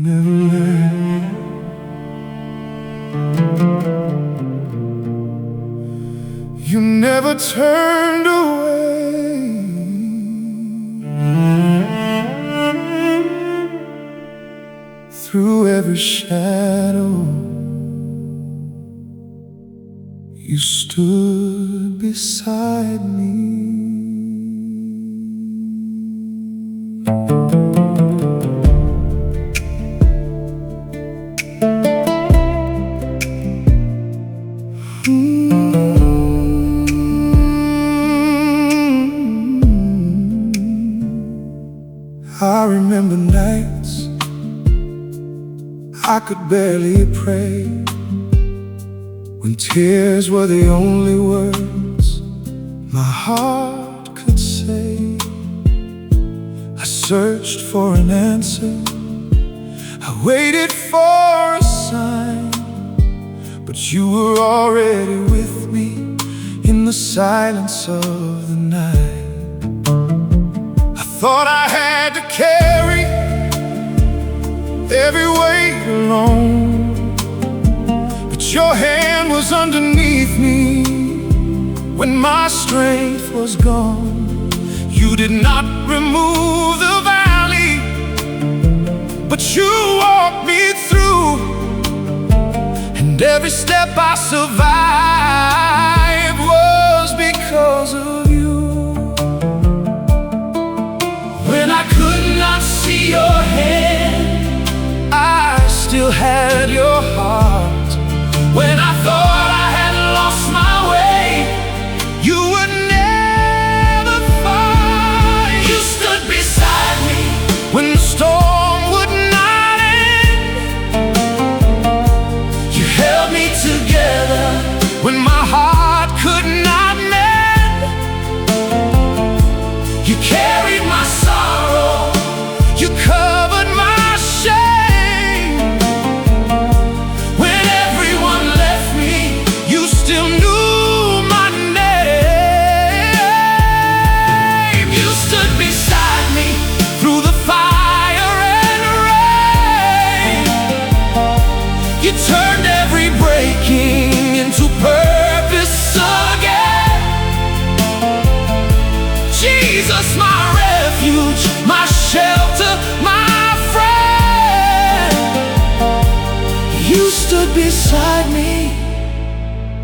Never left. You never turned away. Through every shadow, you stood beside me. I remember nights I could barely pray, when tears were the only words my heart could say. I searched for an answer, I waited for a sign, but you were already with me in the silence of the night. I thought I had to carry every weight alone, but your hand was underneath me when my strength was gone. You did not remove the valley, but you walked me through, and every step I survived was because of you. When I could not see your hand, I still had your heart. When I thought I had lost my way, you would never far. You stood beside me when the storm would not end. You held me together when my heart could not mend. You carried my sorrow, you covered my shame. When everyone left me, you still knew my name. You stood beside me through the fire and rain. You turned every breaking into purpose again. Jesus, my refuge, my shelter, my friend. You stood beside me,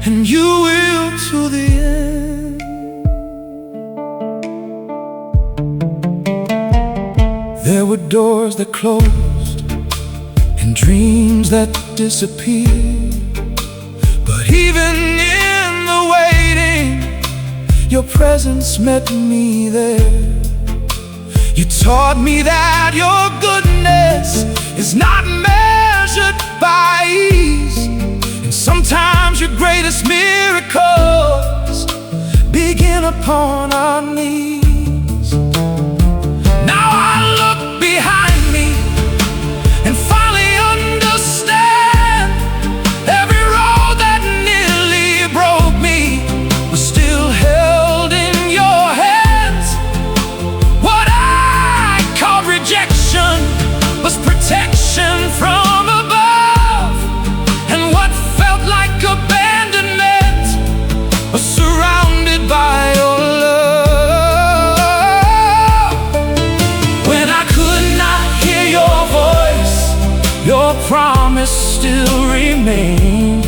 and you will to the end. There were doors that closed and dreams that disappeared, but even in the waiting, your presence met me there. You taught me that your goodness is not measured by ease, and sometimes your greatest miracles begin upon our knees. Now I look behind me and finally understand every road that nearly broke me was still held in your hands. What I called rejection was protection from above, and what felt like abandonment was surrounded by your love. When I could not hear your voice, your promise still remained.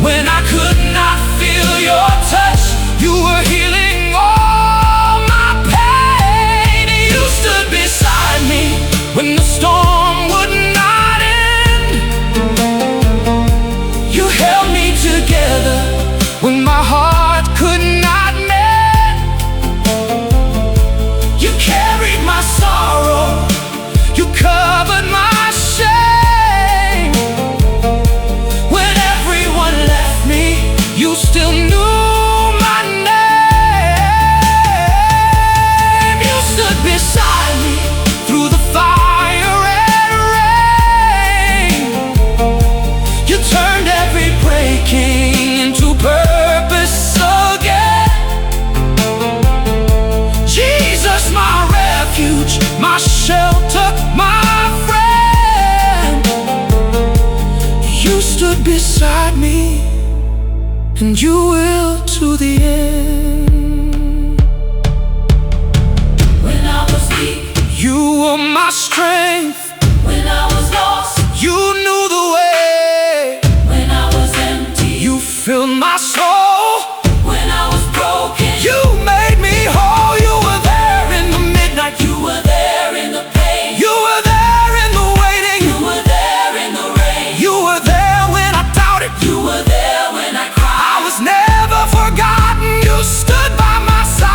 When I could not feel your touch, you were healing all my pain. You stood beside me when the storm would not end. You held me together when my heart could not mend. You carried my sorrow, you covered my shame. When everyone left me, and you will to the end. When I was weak, you were my strength. when I was lost, You knew the way. when I was empty, You filled my soul. when I was broken, You made me whole. You were there in the midnight. you were there in the pain, You were there in the waiting. you were there in the rain, You were there when I doubted. you were there when I cried. I was never forgotten. You stood by my side.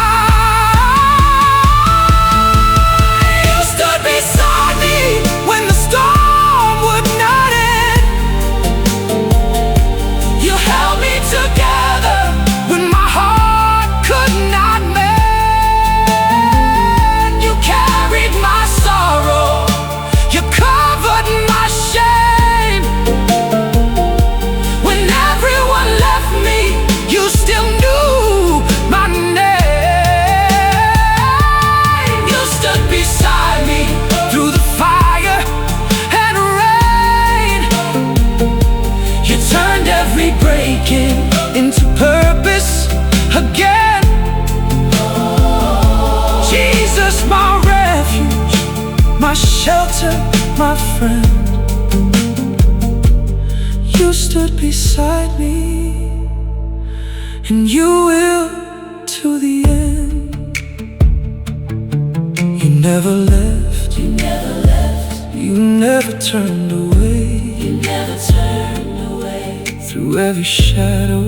You stood beside me when the storm would not end. You held me together when my heart could not mend. You carried my sorrow. You covered my shame. When everyone left me, you still knew my name. You stood beside me through the fire and rain. You turned every breaking into purpose again. Jesus, my refuge, my shelter, my friend. You stood beside me, and you will to the end. You never left, You never left, you never turned away. you never turned away. Through every shadow,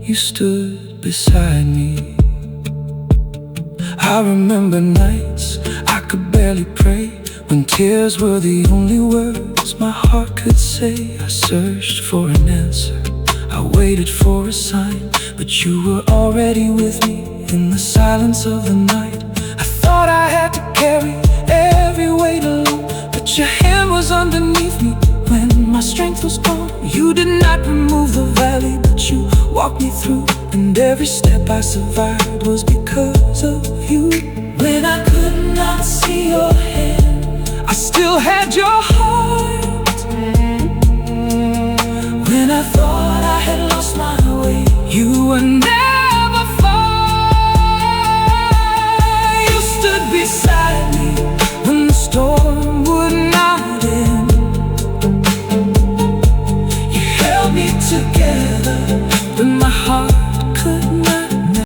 you stood beside me. I remember nights I could barely pray, when tears were the only words my heart could say. I searched for an answer, I waited for a sign, but you were already with me in the silence of the night. I thought I had to carry every weight alone, but your hand was underneath me when my strength was gone. You did not remove the valley, but you walked me through, and every step I survived was because of you. When I could not see your hand, I still had your heart. when I thought I had lost my way, You were never